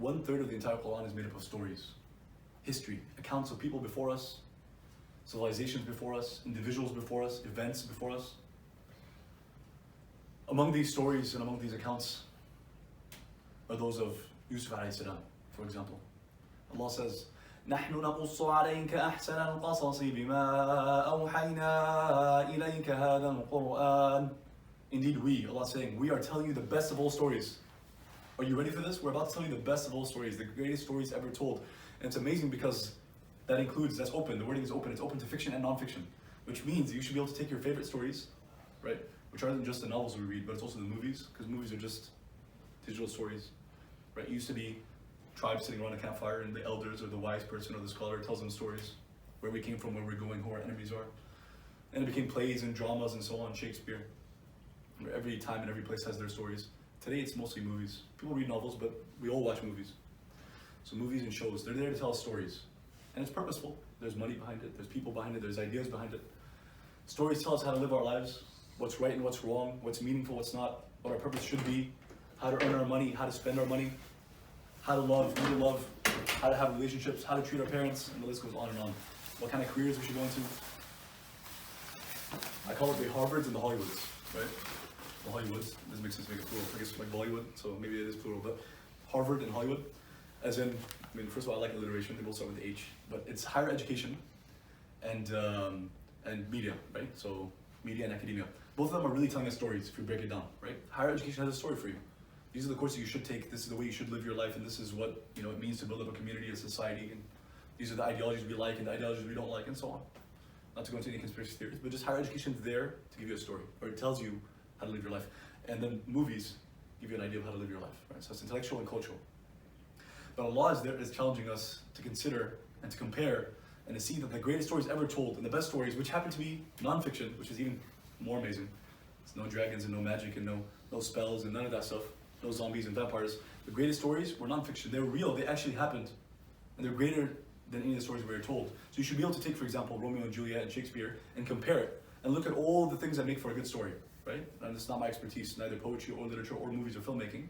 1/3 of the entire Quran is made up of stories, history, accounts of people before us, civilizations before us, individuals before us, events before us. Among these stories and among these accounts are those of Yusuf alayhi salam, for example. Allah says, نحن نقص عليك أحسن القصص بما أوحينا إليك هذا القرآن. Indeed we, Allah is saying, we are telling you the best of all stories. Are you ready for this? We're about to tell you the best of all stories, the greatest stories ever told. And it's amazing because that includes, that's open, the wording is open, it's open to fiction and non-fiction. Which means you should be able to take your favorite stories, right? Which aren't just the novels we read, but it's also the movies, because movies are just digital stories, right? It used to be tribes sitting around a campfire and the elders or the wise person or the scholar tells them stories, where we came from, where we're going, who our enemies are. And it became plays and dramas and so on, Shakespeare. Where every time and every place has their stories. Today it's mostly movies. People read novels, but we all watch movies. So movies and shows, they're there to tell us stories. And it's purposeful. There's money behind it, there's people behind it, there's ideas behind it. Stories tell us how to live our lives, what's right and what's wrong, what's meaningful, what's not, what our purpose should be, how to earn our money, how to spend our money, how to love, who to love, how to have relationships, how to treat our parents, and the list goes on and on. What kind of careers we should go into. I call it the Harvards and the Hollywoods, right? The Hollywoods, this makes sense to make it plural. I guess like Bollywood, so maybe it is plural, but Harvard and Hollywood, as in, I mean, first of all, I like alliteration, they both start with H, but it's higher education and media, right? So media and academia. Both of them are really telling us stories if you break it down, right? Higher education has a story for you. These are the courses you should take, this is the way you should live your life, and this is what it means to build up a community, a society, and these are the ideologies we like and the ideologies we don't like, and so on. Not to go into any conspiracy theories, but just higher education is there to give you a story, or it tells you how to live your life. And then movies give you an idea of how to live your life, right? So it's intellectual and cultural. But Allah is challenging us to consider and to compare and to see that the greatest stories ever told and the best stories, which happen to be non-fiction, which is even more amazing. It's no dragons and no magic and no spells and none of that stuff. No zombies and vampires. The greatest stories were non-fiction. They were real, they actually happened. And they're greater than any of the stories we were told. So you should be able to take, for example, Romeo and Juliet and Shakespeare and compare it and look at all the things that make for a good story, right? And it's not my expertise, neither poetry or literature or movies or filmmaking.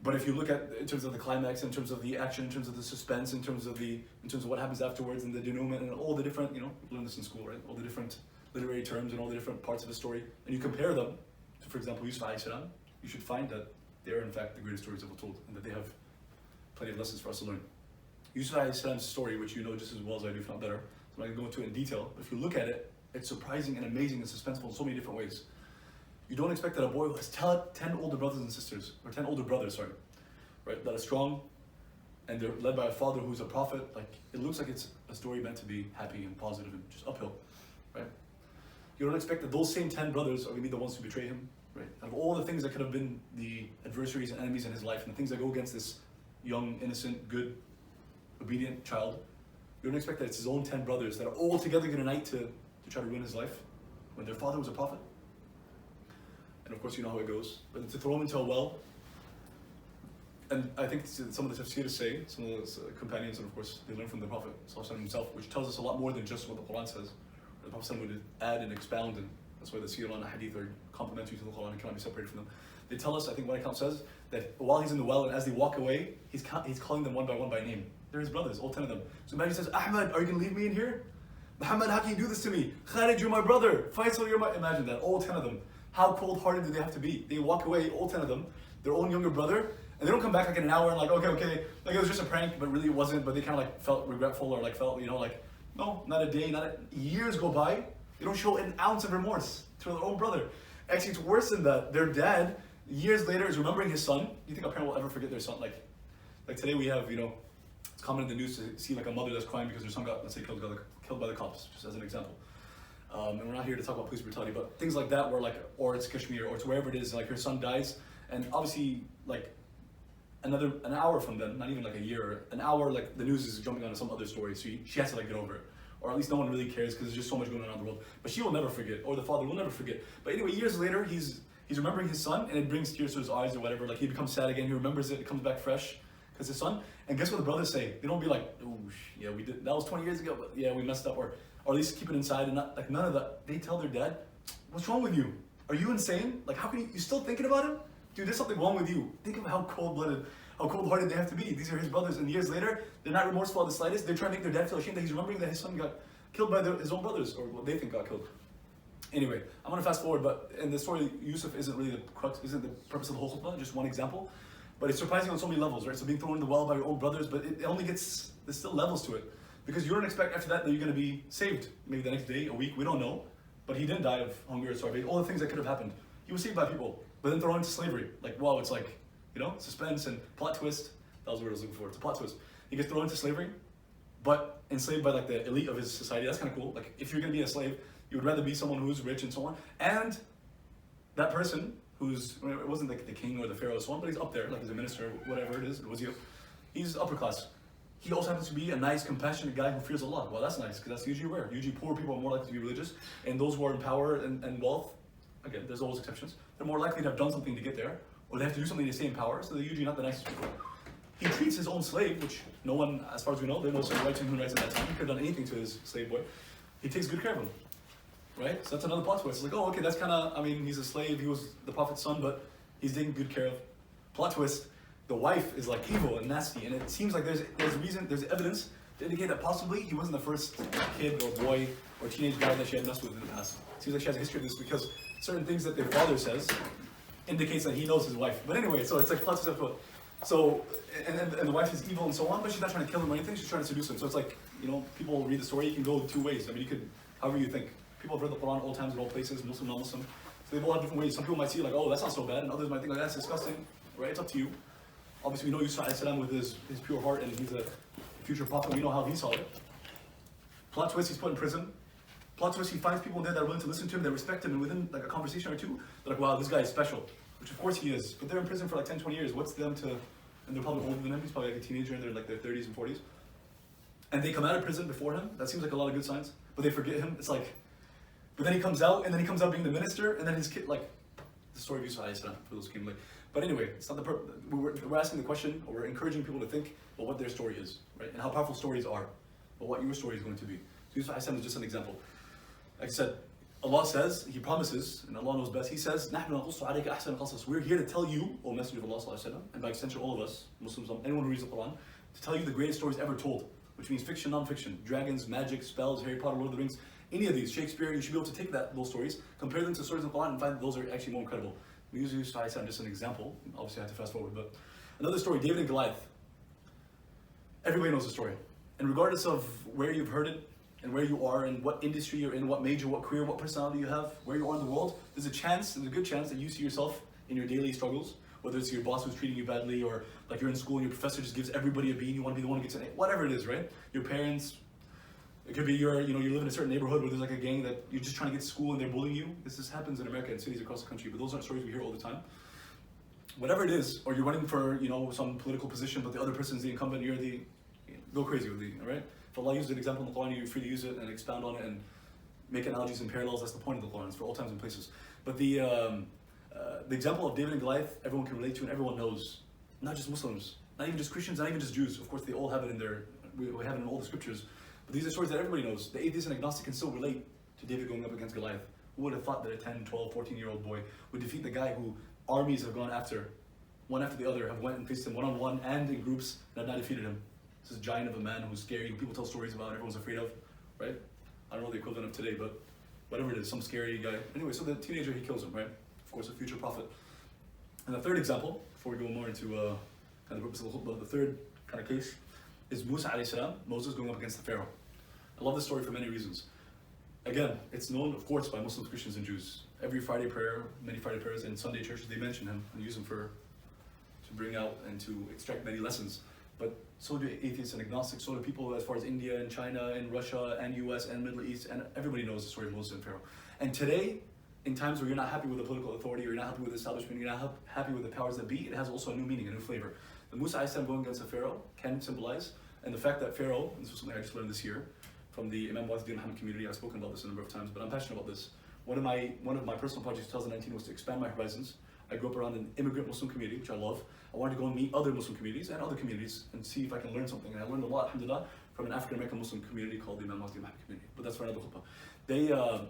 But if you look at, in terms of the climax, in terms of the action, in terms of the suspense, in terms of what happens afterwards and the denouement and all the different, we learn this in school, right? All the different literary terms and all the different parts of the story, and you compare them to, for example, Yusuf alayhi salam, you should find that they are in fact the greatest stories ever told and that they have plenty of lessons for us to learn. Yusuf alayhi salam's story, which you know just as well as I do, if not better, so I'm not going to go into it in detail, but if you look at it, it's surprising and amazing and suspenseful in so many different ways. You don't expect that a boy who has 10 older brothers and sisters, or 10 older brothers, right, that are strong, and they're led by a father who's a prophet, like, it looks like it's a story meant to be happy and positive and just uphill, right? You don't expect that those same 10 brothers are going to be the ones to betray him, right? Out of all the things that could have been the adversaries and enemies in his life, and the things that go against this young, innocent, good, obedient child, you don't expect that it's his own 10 brothers that are all together going to unite to try to ruin his life, when their father was a prophet. And of course you know how it goes. But to throw him into a well, and I think some of the tafsirs say, some of the companions, and of course they learn from the Prophet himself, which tells us a lot more than just what the Quran says. The Prophet would add and expound, and that's why the seerah and the hadith are complementary to the Quran and cannot be separated from them. They tell us, I think one account says, that while he's in the well and as they walk away, he's calling them one by name. They're his brothers, all 10 of them. So imagine he says, Ahmad, are you going to leave me in here? Muhammad, how can you do this to me? Khalid, you're my brother. Faisal, you're my... Imagine that, all 10 of them. How cold-hearted do they have to be? They walk away, all 10 of them, their own younger brother, and they don't come back like in an hour and like, okay, like it was just a prank, but really it wasn't, but they kind of like felt regretful or like felt, no, not a day, years go by, they don't show an ounce of remorse to their own brother. Actually, it's worse than that. Their dad, years later, is remembering his son. Do you think a parent will ever forget their son? Like today we have, it's common in the news to see like a mother that's crying because her son got, let's say, killed by the cops, just as an example. And we're not here to talk about police brutality, but things like that where or it's Kashmir, or it's wherever it is, like her son dies, and obviously an hour from then, not even like a year, an hour, like the news is jumping onto some other story, so she has to get over it. Or at least no one really cares because there's just so much going on around the world. But she will never forget, or the father will never forget. But anyway, years later, he's remembering his son, and it brings tears to his eyes or whatever. Like he becomes sad again, he remembers it comes back fresh, because his son. And guess what the brothers say? They don't be like, oh, yeah, we did, that was 20 years ago, but yeah, we messed up, or at least keep it inside and not, like none of that. They tell their dad, what's wrong with you? Are you insane? Like how can you still thinking about him? Dude, there's something wrong with you. Think of how cold-blooded how cold-hearted they have to be. These are his brothers, and years later, they're not remorseful at the slightest. They're trying to make their dad feel ashamed that he's remembering that his son got killed by his own brothers, or what they think got killed. Anyway, I'm gonna fast forward, but in the story, Yusuf isn't really the crux, isn't the purpose of the whole khutbah, just one example. But it's surprising on so many levels, right? So being thrown in the well by your own brothers, but it only gets, there's still levels to it. Because you don't expect after that you're gonna be saved. Maybe the next day, a week, we don't know. But he didn't die of hunger or starvation, all the things that could have happened. He was saved by people, but then thrown into slavery. Like, wow, it's like, suspense and plot twist. That was what I was looking for, it's a plot twist. He gets thrown into slavery, but enslaved by like the elite of his society. That's kind of cool. Like, if you're gonna be a slave, you would rather be someone who's rich and so on. And that person who's, it wasn't like the king or the pharaoh or so on, but he's up there, like he's a minister, whatever it is, he's upper class. He also happens to be a nice, compassionate guy who fears Allah. Well, that's nice, because that's usually rare. Usually poor people are more likely to be religious, and those who are in power and wealth, again, there's always exceptions, they're more likely to have done something to get there, or they have to do something to stay in power, so they're usually not the nicest people. He treats his own slave, which no one, as far as we know, there was no rights and human rights at that time. He could have done anything to his slave boy. He takes good care of him, right? So that's another plot twist. It's like, oh, okay, that's kind of, he's a slave, he was the prophet's son, but he's taken good care of. Plot twist, the wife is like evil and nasty, and it seems like there's evidence to indicate that possibly he wasn't the first kid or boy or teenage guy that she had messed with in the past. It seems like she has a history of this because certain things that their father says indicates that he knows his wife. But anyway, so it's like plot twist after. So, and the wife is evil and so on, but she's not trying to kill him or anything, she's trying to seduce him. So it's like, people read the story, you can go two ways. You could, however you think. People have read the Quran all times in all places, Muslim, non-Muslim. So they all have different ways. Some people might see like, oh, that's not so bad, and others might think like, that's disgusting, right? It's up to you. Obviously, we know Yusuf ﷺ with his pure heart, and he's a future prophet. We know how he saw it. Plot twist, he's put in prison. Plot twist, he finds people there that are willing to listen to him, that respect him, and within like a conversation or two, they're like, wow, this guy is special. Which of course he is. But they're in prison for like 10, 20 years. What's them to, and they're probably older than him. He's probably like a teenager, and they're like their 30s and 40s. And they come out of prison before him. That seems like a lot of good signs. But they forget him. It's like, but then he comes out, and then he comes out being the minister, and then his kid, like, the story of Yusuf ﷺ, for those who came late. But anyway, it's not the purpose. We're asking the question, or we're encouraging people to think about what their story is, right? And how powerful stories are, but what your story is going to be. So Yusuf ﷺ is just an example. Like I said, Allah says, He promises, and Allah knows best, He says, نَحْنُ نَقُصُّ عَلَيْكَ أَحْسَنَ الْقَصَصِ. We're here to tell you, O Messenger of Allah ﷺ, and by extension all of us, Muslims, anyone who reads the Quran, to tell you the greatest stories ever told, which means fiction, non-fiction, dragons, magic, spells, Harry Potter, Lord of the Rings, any of these, Shakespeare, you should be able to take those stories, compare them to stories in the Quran, and find that those are actually more incredible. We use Yusuf ﷺ just an example. Obviously, I have to fast forward, but another story, David and Goliath. Everybody knows the story. And regardless of where you've heard it, and where you are, and what industry you're in, what major, what career, what personality you have, where you are in the world, there's a good chance that you see yourself in your daily struggles, whether it's your boss who's treating you badly, or like you're in school and your professor just gives everybody a B and you want to be the one who gets an A, whatever it is, right? Your parents, it could be you live in a certain neighborhood where there's like a gang that you're just trying to get to school and they're bullying you. This happens in America and cities across the country, but those aren't stories we hear all the time. Whatever it is, or you're running for some political position, but the other person's the incumbent, go crazy with all right? If Allah uses an example in the Quran, you're free to use it and expound on it and make analogies and parallels. That's the point of the Quran. It's for all times and places. But the example of David and Goliath, everyone can relate to and everyone knows. Not just Muslims, not even just Christians, not even just Jews. Of course, they all have it we have it in all the scriptures. But these are stories that everybody knows. The atheist and agnostic can still relate to David going up against Goliath. Who would have thought that a 10, 12, 14-year-old boy would defeat the guy who armies have gone after, one after the other, have went and faced him one-on-one and in groups and have not defeated him. This is a giant of a man who's scary, who people tell stories about, everyone's afraid of, right? I don't know the equivalent of today, but whatever it is, some scary guy. Anyway, so the teenager, he kills him, right? Of course, a future prophet. And the third example, before we go more into kind of the purpose of the khutbah, the third kind of case is Musa alayhi salam, Moses going up against the Pharaoh. I love this story for many reasons. Again, it's known, of course, by Muslims, Christians, and Jews. Every Friday prayer, many Friday prayers, and Sunday churches, they mention him and use him to bring out and to extract many lessons. But so do atheists and agnostics, so do people as far as India and China and Russia and US and Middle East, and everybody knows the story of Moses and Pharaoh. And today, in times where you're not happy with the political authority, or you're not happy with the establishment, you're not happy with the powers that be, it has also a new meaning, a new flavor. The Musa alayhi going against the Pharaoh can symbolize, and the fact that Pharaoh, and this was something I just learned this year, from the Imam Waziddin Muhammad community, I've spoken about this a number of times, but I'm passionate about this. One of my personal projects in 2019 was to expand my horizons. I grew up around an immigrant Muslim community, which I love. I wanted to go and meet other Muslim communities and other communities and see if I can learn something. And I learned a lot, alhamdulillah, from an African American Muslim community called the Imam Waziddin Muhammad community. But that's for another khutbah.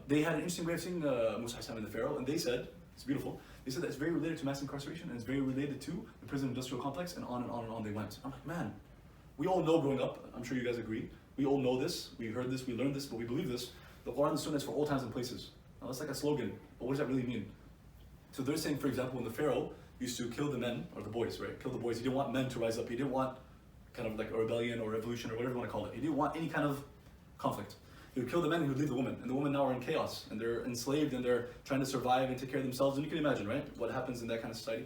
They had an interesting way of seeing Musa and the Pharaoh, and they said, it's beautiful, They said that it's very related to mass incarceration and it's very related to the prison industrial complex, and on and on and on they went. I'm like, man, we all know growing up, I'm sure you guys agree, we all know this, we heard this, we learned this, but we believe this. The Quran and Sunnah is for all times and places. Now that's like a slogan, but what does that really mean? So they're saying, for example, when the Pharaoh used to kill the men, or the boys, right? Kill the boys. He didn't want men to rise up. He didn't want kind of like a rebellion or revolution or whatever you want to call it. He didn't want any kind of conflict. He would kill the men and he would leave the women. And the women now are in chaos and they're enslaved and they're trying to survive and take care of themselves. And you can imagine, right? What happens in that kind of society.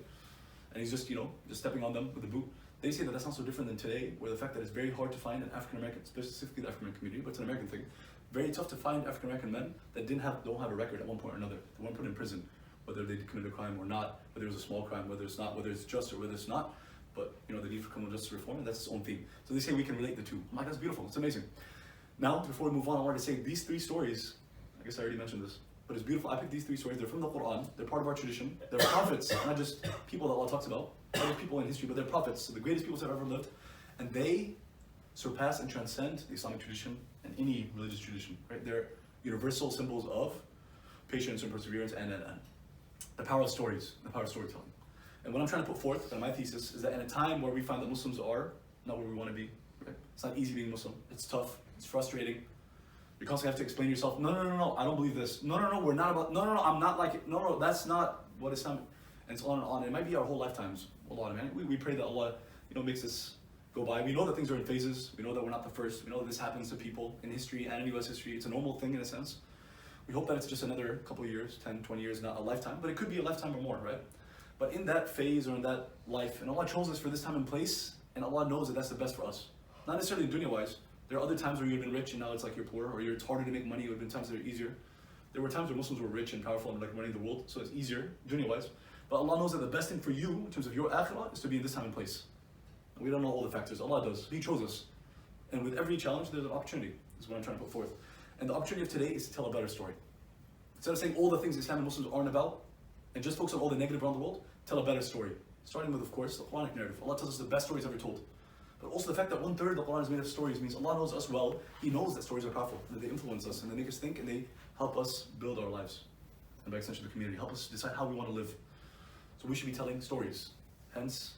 And he's just, just stepping on them with a boot. They say that that's not so different than today, where the fact that it's very hard to find an African American, specifically the African American community, but it's an American thing, very tough to find African American men that don't have a record at one point or another. They weren't put in prison, whether they committed a crime or not, whether it was a small crime, whether it's not, whether it's just or whether it's not. But the need for criminal justice reform, and that's its own theme. So they say we can relate the two. I'm like, that's beautiful. It's amazing. Now, before we move on, I wanted to say these three stories. I guess I already mentioned this, but it's beautiful. I picked these three stories. They're from the Quran. They're part of our tradition. They're prophets, not just people that Allah talks about. Other people in history, but they're prophets, so the greatest people that have ever lived, and they surpass and transcend the Islamic tradition and any religious tradition. Right? They're universal symbols of patience and perseverance and the power of stories, the power of storytelling. And what I'm trying to put forth in my thesis is that in a time where we find that Muslims are not where we want to be, right? It's not easy being Muslim. It's tough. It's frustrating. You constantly have to explain yourself. No, I don't believe this. No, we're not about. No, I'm not like it. No, that's not what Islam. And it's on and on. It might be our whole lifetimes. Allah, man. We pray that Allah, makes this go by. We know that things are in phases. We know that we're not the first. We know that this happens to people in history and in U.S. history. It's a normal thing in a sense. We hope that it's just another couple of years, 10, 20 years, not a lifetime. But it could be a lifetime or more, right? But in that phase or in that life, and Allah chose us for this time and place, and Allah knows that that's the best for us. Not necessarily dunya-wise. There are other times where you've been rich and now it's like you're poor, or it's harder to make money. There have been times that are easier. There were times where Muslims were rich and powerful and like running the world, so it's easier dunya-wise. But Allah knows that the best thing for you in terms of your akhirah is to be in this time and place. And we don't know all the factors. Allah does. He chose us. And with every challenge, there's an opportunity. Is what I'm trying to put forth. And the opportunity of today is to tell a better story. Instead of saying all the things Islam and Muslims aren't about, and just focus on all the negative around the world, tell a better story. Starting with, of course, the Quranic narrative. Allah tells us the best stories ever told. But also the fact that 1/3 of the Quran is made of stories means Allah knows us well. He knows that stories are powerful, that they influence us, and they make us think, and they help us build our lives. And by extension, the community, help us decide how we want to live. So we should be telling stories. Hence,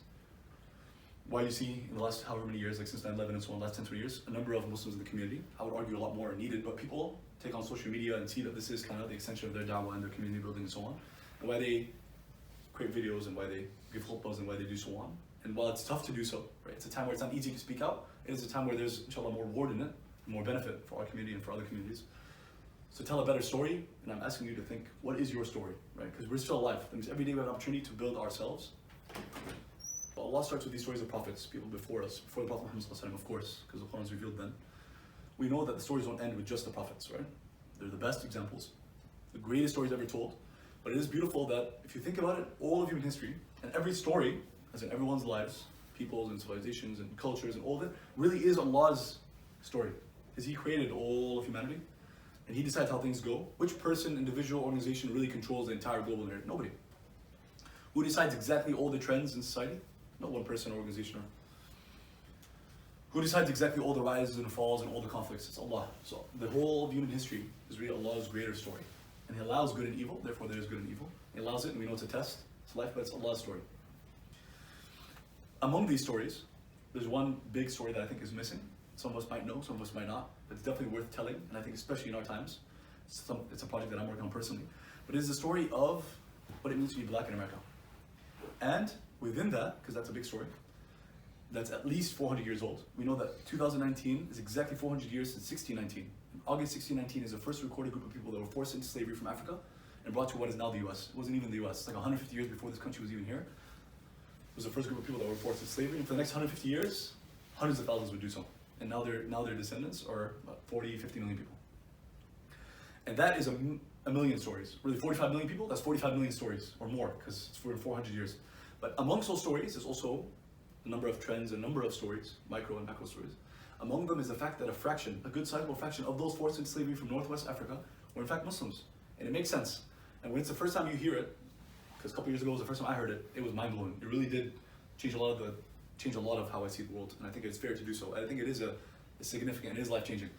why you see in the last however many years, like since 9/11 and so on, last 10, 20 years, a number of Muslims in the community, I would argue a lot more are needed, but people take on social media and see that this is kind of the extension of their da'wah and their community building and so on. And why they create videos and why they give khutbahs and why they do so on. And while it's tough to do so, right, it's a time where it's not easy to speak out, it is a time where there's, inshallah, more reward in it, more benefit for our community and for other communities. So tell a better story, and I'm asking you to think, what is your story, right? Because we're still alive. That means every day we have an opportunity to build ourselves. But Allah starts with these stories of prophets, people before us, before the Prophet Muhammad, of course, because the Quran is revealed then. We know that the stories don't end with just the prophets, right? They're the best examples, the greatest stories ever told. But it is beautiful that if you think about it, all of human history, and every story, as in everyone's lives, peoples and civilizations and cultures and all of it, really is Allah's story. Because He created all of humanity, and He decides how things go. Which person, individual, organization really controls the entire global narrative? Nobody. Who decides exactly all the trends in society? No one person or organization. Who decides exactly all the rises and falls and all the conflicts? It's Allah. So the whole of human history is really Allah's greater story. And He allows good and evil, therefore there is good and evil. He allows it, and we know it's a test. It's life, but it's Allah's story. Among these stories, there's one big story that I think is missing. Some of us might know, some of us might not. But it's definitely worth telling, and I think especially in our times. It's a project that I'm working on personally. But it is the story of what it means to be black in America. And within that, because that's a big story, that's at least 400 years old. We know that 2019 is exactly 400 years since 1619. August 1619 is the first recorded group of people that were forced into slavery from Africa and brought to what is now the US. It wasn't even the US. It's like 150 years before this country was even here. It was the first group of people that were forced into slavery. And for the next 150 years, hundreds of thousands would do so. And now their descendants are about 40, 50 million people. And that is a million stories. Really, 45 million people, that's 45 million stories or more, because it's for 400 years. But amongst those stories, there's also a number of trends, a number of stories, micro and macro stories. Among them is the fact that a good sizable fraction of those forced into slavery from Northwest Africa were in fact Muslims. And it makes sense. And when it's the first time you hear it, because a couple years ago was the first time I heard it, it was mind-blowing. It really did change a lot of how I see the world. And I think it's fair to do so. I think it is significant, it is life-changing.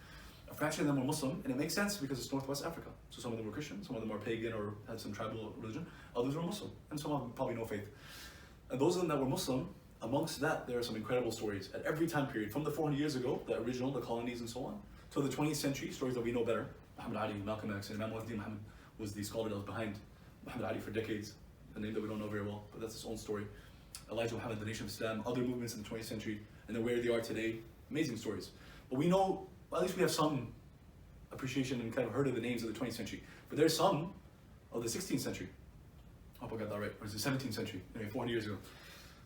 A A fraction of them were Muslim, and it makes sense because it's Northwest Africa. So some of them were Christian, some of them are pagan or had some tribal religion, others were Muslim, and some of them probably no faith. And those of them that were Muslim, amongst that, there are some incredible stories at every time period, from the 400 years ago, the original, the colonies and so on, to the 20th century, stories that we know better. Muhammad Ali, Malcolm X, and Imam Muhammad was the scholar that was behind Muhammad Ali for decades, a name that we don't know very well, but that's his own story. Elijah Muhammad, the Nation of Islam, other movements in the 20th century, and then where they are today, amazing stories. But we know, well, at least we have some appreciation and kind of heard of the names of the 20th century. But there's some of the 16th century. I hope I got that right. Or is it 17th century? Anyway, 400 years ago.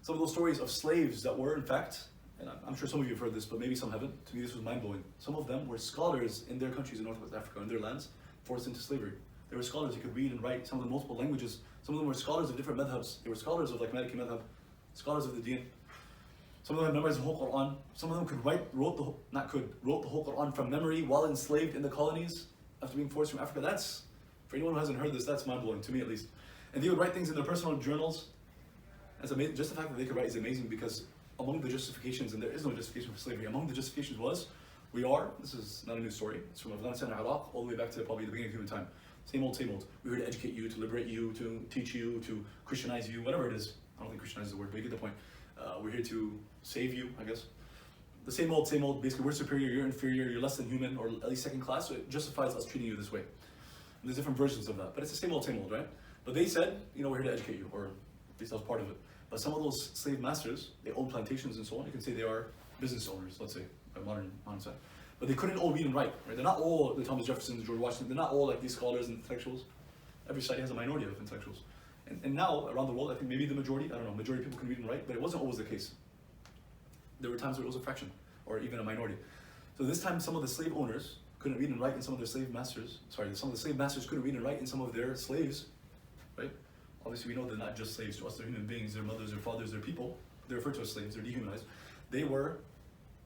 Some of those stories of slaves that were, in fact, and I'm sure some of you have heard this, but maybe some haven't. To me, this was mind-blowing. Some of them were scholars in their countries in Northwest Africa, in their lands, forced into slavery. They were scholars who could read and write some of the multiple languages. Some of them were scholars of different madhabs. They were scholars of like Maliki madhab, scholars of the deen. Some of them had memorized the whole Quran. Some of them wrote the whole Quran from memory while enslaved in the colonies after being forced from Africa. That's, for anyone who hasn't heard this, that's mind-blowing, to me at least. And they would write things in their personal journals. That's amazing. Just the fact that they could write is amazing, because among the justifications, and there is no justification for slavery, among the justifications was, this is not a new story, it's from Afghanistan and Iraq all the way back to probably the beginning of human time. Same old, same old. We're here to educate you, to liberate you, to teach you, to Christianize you, whatever it is. I don't think Christianize is the word, but you get the point. We're here to save you, I guess. The same old, basically we're superior, you're inferior, you're less than human, or at least second class, so it justifies us treating you this way. And there's different versions of that, but it's the same old, right? But they said, we're here to educate you, or at least that was part of it. But some of those slave masters, they own plantations and so on, you can say they are business owners, let's say, by modern side. But they couldn't all read and write, right? They're not all the Thomas Jeffersons, George Washington, they're not all like these scholars and intellectuals. Every side has a minority of intellectuals. And now, around the world, I think maybe the majority, majority of people can read and write, but it wasn't always the case. There were times where it was a fraction, or even a minority. So this time, some of the slave owners couldn't read and write, and some of the slave masters couldn't read and write, and some of their slaves, right? Obviously, we know they're not just slaves to us, they're human beings, they're mothers, they're fathers, they're people. They're referred to as slaves, they're dehumanized. They were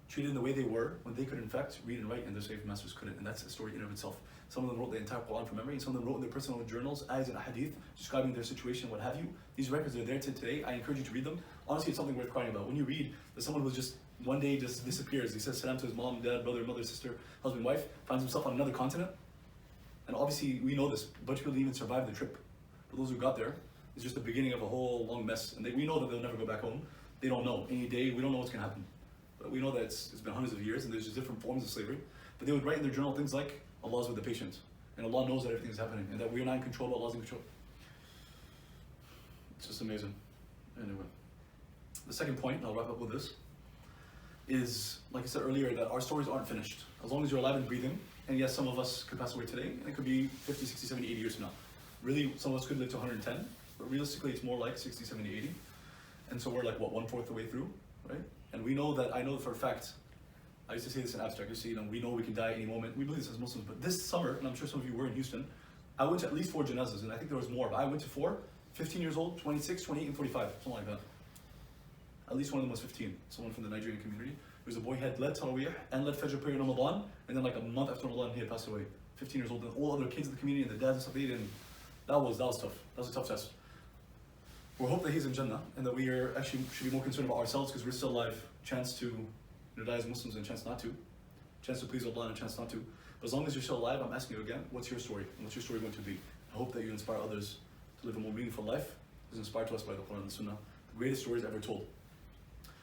treated in the way they were when they could, in fact, read and write, and their slave masters couldn't, and that's a story in and of itself. Some of them wrote the entire Quran from memory, and some of them wrote in their personal journals, ayahs and hadith, describing their situation, what have you. These records are there till today. I encourage you to read them. Honestly, it's something worth crying about. When you read that someone who just one day just disappears, he says salam to his mom, dad, brother, mother, sister, husband, wife, finds himself on another continent, and obviously we know this, a bunch of people didn't even survive the trip. For those who got there, it's just the beginning of a whole long mess, and we know that they'll never go back home. They don't know. Any day, we don't know what's going to happen. But we know that it's been hundreds of years, and there's just different forms of slavery. But they would write in their journal things like, Allah's with the patient, and Allah knows that everything is happening, and that we're not in control, but Allah's in control. It's just amazing. Anyway, the second point, and I'll wrap up with this, is, like I said earlier, that our stories aren't finished. As long as you're alive and breathing, and yes, some of us could pass away today, and it could be 50, 60, 70, 80 years from now. Really, some of us could live to 110, but realistically, it's more like 60, 70, 80. And so we're like, what, 1/4 the way through, right? And we know that, I know for a fact, I used to say this in abstract, we know we can die at any moment. We believe this as Muslims, but this summer, and I'm sure some of you were in Houston, I went to at least 4 janazas, and I think there was more, but I went to 4, 15 years old, 26, 28, and 45, something like that. At least one of them was 15, someone from the Nigerian community. It was a boy who had led Taraweeh and led Fajr prayer in Ramadan, and then like a month after Ramadan, he had passed away. 15 years old, and all other kids in the community and the dads and stuff, they didn't. That was tough. That was a tough test. We hope that he's in Jannah, and that we are actually should be more concerned about ourselves, because we're still alive. Chance to die as Muslims and chance not to. Chance to please Allah and a chance not to. But as long as you're still alive, I'm asking you again, what's your story? And what's your story going to be? I hope that you inspire others to live a more meaningful life, as inspired to us by the Quran and the Sunnah. The greatest stories ever told.